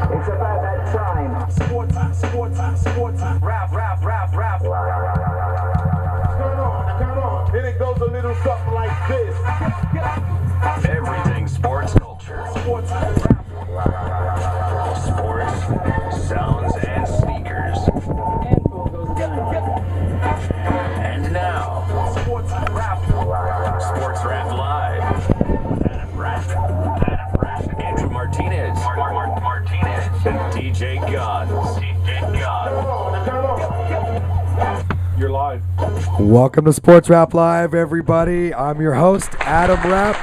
It's about that time. Sports, rap. Come on. Then it goes a little something like this. Everything sports culture. Sports, sounds, and sneakers. And now, Sports Rap Live. Adam Rapp, Andrew Martinez, and DJ God. You're live. Welcome to Sports Rap Live, everybody. I'm your host, Adam Rapp,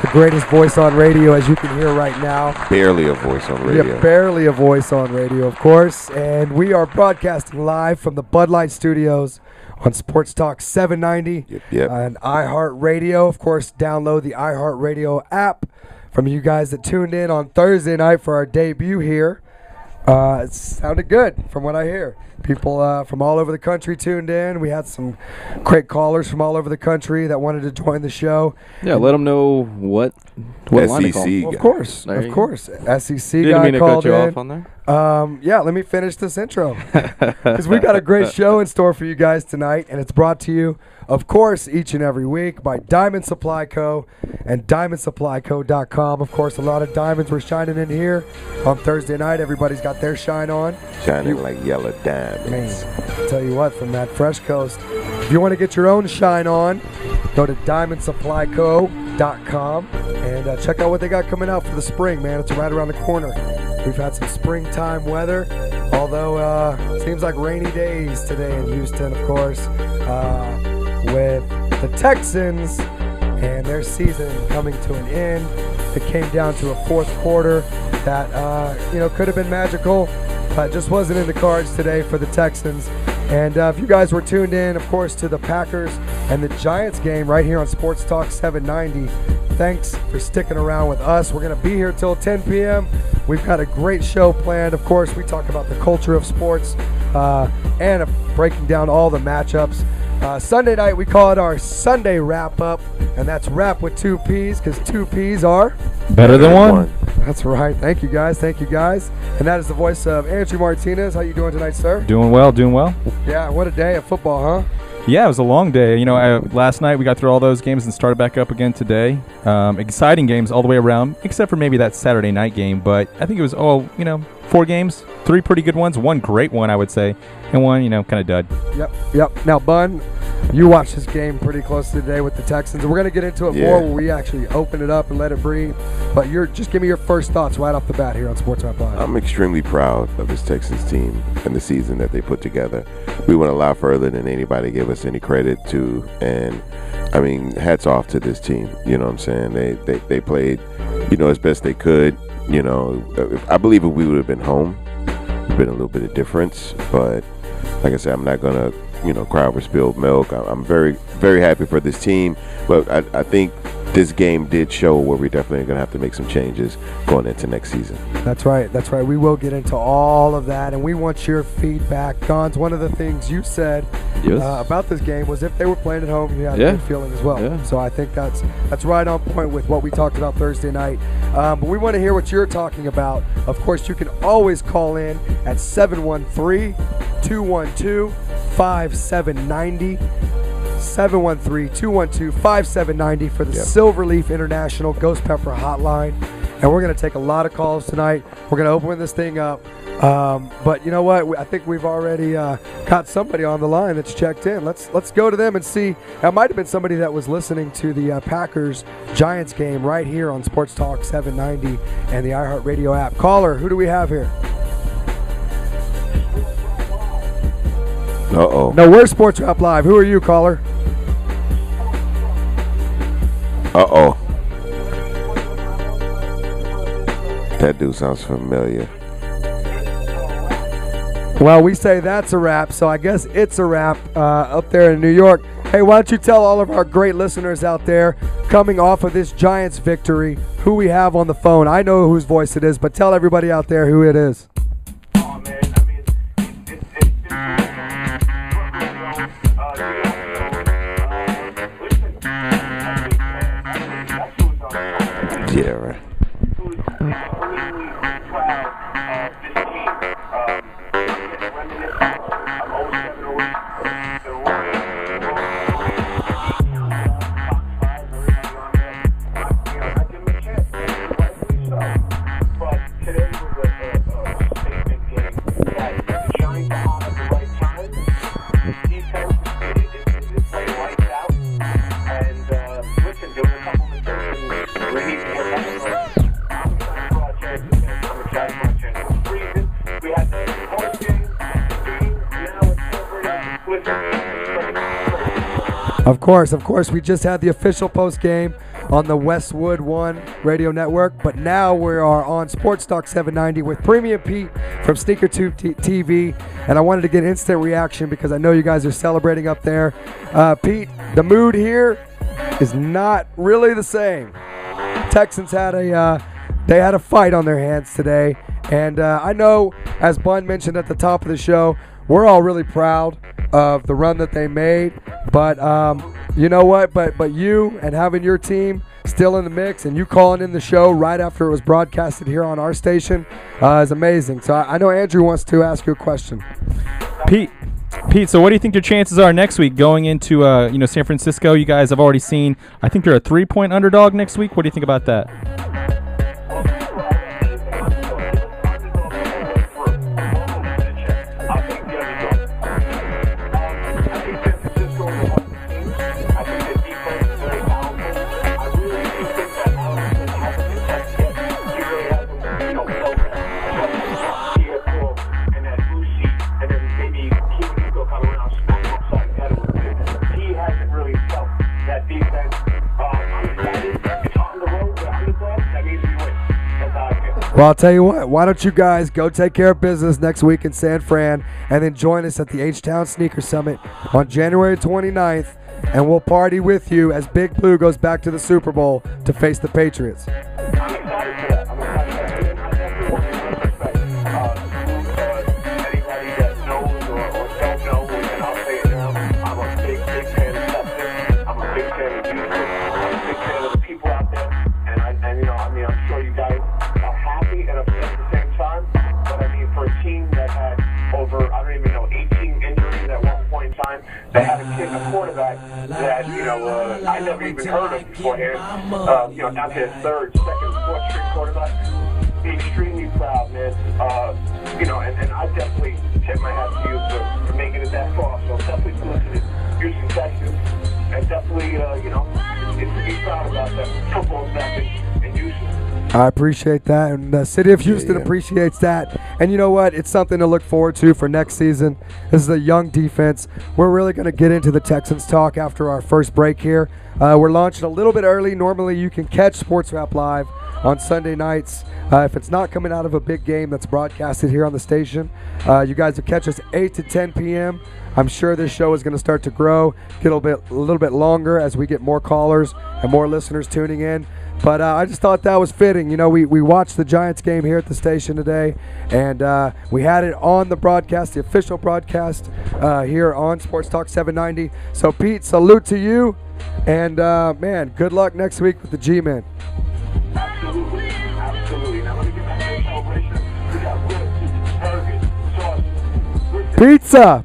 the greatest voice on radio, as you can hear right now. Barely a voice on radio. Yeah, barely a voice on radio, of course. And we are broadcasting live from the Bud Light Studios on Sports Talk 790 Yep. and iHeartRadio. Of course, download the iHeartRadio app. From you guys that tuned in on Thursday night for our debut here, it sounded good from what I hear. People from all over the country tuned in. We had some great callers from all over the country that wanted to join the show. Yeah, let them know what line to call. SEC. Well, of course. SEC Didn't guy mean to called cut you in. off on there. Yeah, let me finish this intro. Because we got a great show in store for you guys tonight, and it's brought to you, of course, each and every week by Diamond Supply Co. and DiamondSupplyCo.com. Of course, a lot of diamonds were shining in here on Thursday night. Everybody's got their shine on. Shining like yellow diamonds. Man, I'll tell you what, from that fresh coast, if you want to get your own shine on, go to DiamondSupplyCo.com and check out what they got coming out for the spring, man. It's right around the corner. We've had some springtime weather, although seems like rainy days today in Houston, of course, with the Texans and their season coming to an end. It came down to a fourth quarter that could have been magical, but just wasn't in the cards today for the Texans. And if you guys were tuned in, of course, to the Packers and the Giants game right here on Sports Talk 790, thanks for sticking around with us. We're going to be here till 10 p.m. We've got a great show planned. Of course, we talk about the culture of sports and breaking down all the matchups. Sunday night, we call it our Sunday Rapp Up, and that's rap with two P's because two P's are Better than one. That's right. Thank you, guys. And that is the voice of Andrew Martinez. How you doing tonight, sir? Doing well. Yeah, what a day of football, huh? Yeah, it was a long day. Last night we got through all those games and started back up again today. Exciting games all the way around, except for maybe that Saturday night game. But I think it was 4 games, 3 pretty good ones, 1 great one, I would say, and 1, kind of dud. Yep. Now, Bun, you watched this game pretty closely today with the Texans. We're going to get into it more when we actually open it up and let it breathe. But just give me your first thoughts right off the bat here on Sports Rap Live. I'm extremely proud of this Texans team and the season that they put together. We went a lot further than anybody gave us any credit to, and I mean, hats off to this team. You know what I'm saying? They played, as best they could. I believe if we would have been home, there'd been a little bit of difference. But like I said, I'm not gonna, cry over spilled milk. I'm very, very happy for this team. But I think this game did show where we're definitely going to have to make some changes going into next season. That's right. We will get into all of that, and we want your feedback. Gons, one of the things you said about this game was if they were playing at home, you had a good feeling as well. Yeah. So I think that's right on point with what we talked about Thursday night. But we want to hear what you're talking about. Of course, you can always call in at 713-212-5790. 713-212-5790 for the Silverleaf International Ghost Pepper Hotline. And we're going to take a lot of calls tonight. We're going to open this thing up. But you know what? I think we've already got somebody on the line that's checked in. Let's go to them and see. That might have been somebody that was listening to the Packers-Giants game right here on Sports Talk 790 and the iHeartRadio app. Caller, who do we have here? Uh-oh. No, we're Sports Rap Live. Who are you, caller? Uh-oh. That dude sounds familiar. Well, we say that's a wrap, so I guess it's a wrap up there in New York. Hey, why don't you tell all of our great listeners out there coming off of this Giants victory who we have on the phone. I know whose voice it is, but tell everybody out there who it is. Oh, man, I mean, Yeah, right. proud of this team. It's reminiscent of 07, 08, the Warriors. I give them a chance, rightfully so. But today was a statement game that shined on at the right time. Defense is playing lights out. And listen, there were a couple mistakes and we need to get back to it. I'm excited for our chances, man. I'm excited for our chances. Reason, we had the postgame, now it's Of course, we just had the official post game on the Westwood One radio network, but now we are on Sports Talk 790 with Premium Pete from Sneaker Tube TV, and I wanted to get instant reaction because I know you guys are celebrating up there. Pete, the mood here is not really the same. Texans had a fight on their hands today, and I know, as Bun mentioned at the top of the show, we're all really proud of the run that they made, but you know what? But you and having your team still in the mix and you calling in the show right after it was broadcasted here on our station is amazing. So I know Andrew wants to ask you a question. Pete, so what do you think your chances are next week going into San Francisco? You guys have already seen, I think they're a 3-point underdog next week. What do you think about that? Well, I'll tell you what, why don't you guys go take care of business next week in San Fran and then join us at the H-Town Sneaker Summit on January 29th, and we'll party with you as Big Blue goes back to the Super Bowl to face the Patriots. I'm excited for that. I definitely want to respect anybody that knows or don't know, and I'll say it now. I'm a big fan of Texas. I'm a big fan of Houston. I'm a big fan of the people out there. And I'm sure you guys are happy and upset at the same time. But I mean, for a team that had over, 18 injuries at one point in time, they had a quarterback that, I never even heard of beforehand. Not their third, second, fourth string quarterback. Be extremely proud, man. And I definitely tip my hat to you for making it that far. So definitely listening to Houston, Texas, and definitely, it's to be proud about that football staff in Houston. I appreciate that, and the city of Houston appreciates that. And you know what? It's something to look forward to for next season. This is a young defense. We're really going to get into the Texans talk after our first break here. We're launching a little bit early. Normally you can catch Sports Rap Live on Sunday nights. If it's not coming out of a big game that's broadcasted here on the station, you guys will catch us 8 to 10 p.m. I'm sure this show is going to start to grow, get a little bit longer as we get more callers and more listeners tuning in. But I just thought that was fitting. We watched the Giants game here at the station today, and we had it on the broadcast, the official broadcast here on Sports Talk 790. So, Pete, salute to you, and, man, good luck next week with the G-Men. Absolutely. Now let me get back to the celebration. We got ribs, burgers, sauce, Pizza!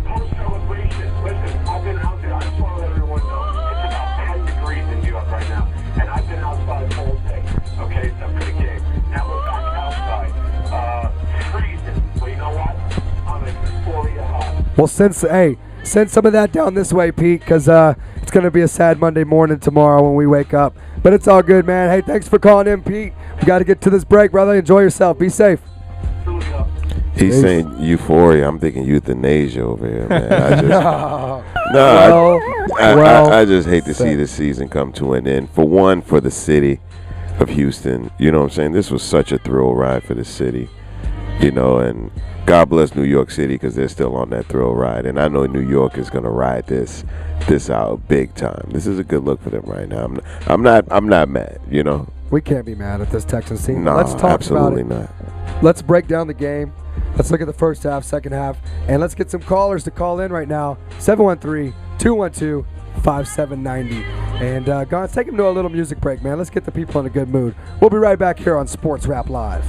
Post-celebration. Listen, I've been out there. I just want to let everyone know it's about 10 degrees in New York right now, and I've been outside all day. Okay, so for the game. Now we're back outside. Freezing. Well, you know what? I'm in Victoria hot. Well, send some of that down this way, Pete, because it's going to be a sad Monday morning tomorrow when we wake up. But it's all good, man. Hey, thanks for calling in, Pete. We got to get to this break, brother. Enjoy yourself. Be safe. He's saying euphoria. I'm thinking euthanasia over here, man. I just hate to see this season come to an end. For one, for the city of Houston. You know what I'm saying? This was such a thrill ride for the city. And God bless New York City because they're still on that thrill ride. And I know New York is going to ride this out big time. This is a good look for them right now. I'm not mad, We can't be mad at this Texans team. No, Let's talk absolutely about it. not. Let's break down the game. Let's look at the first half, second half, and let's get some callers to call in right now. 713-212-5790. And guys, take them to a little music break, man. Let's get the people in a good mood. We'll be right back here on Sports Rap Live.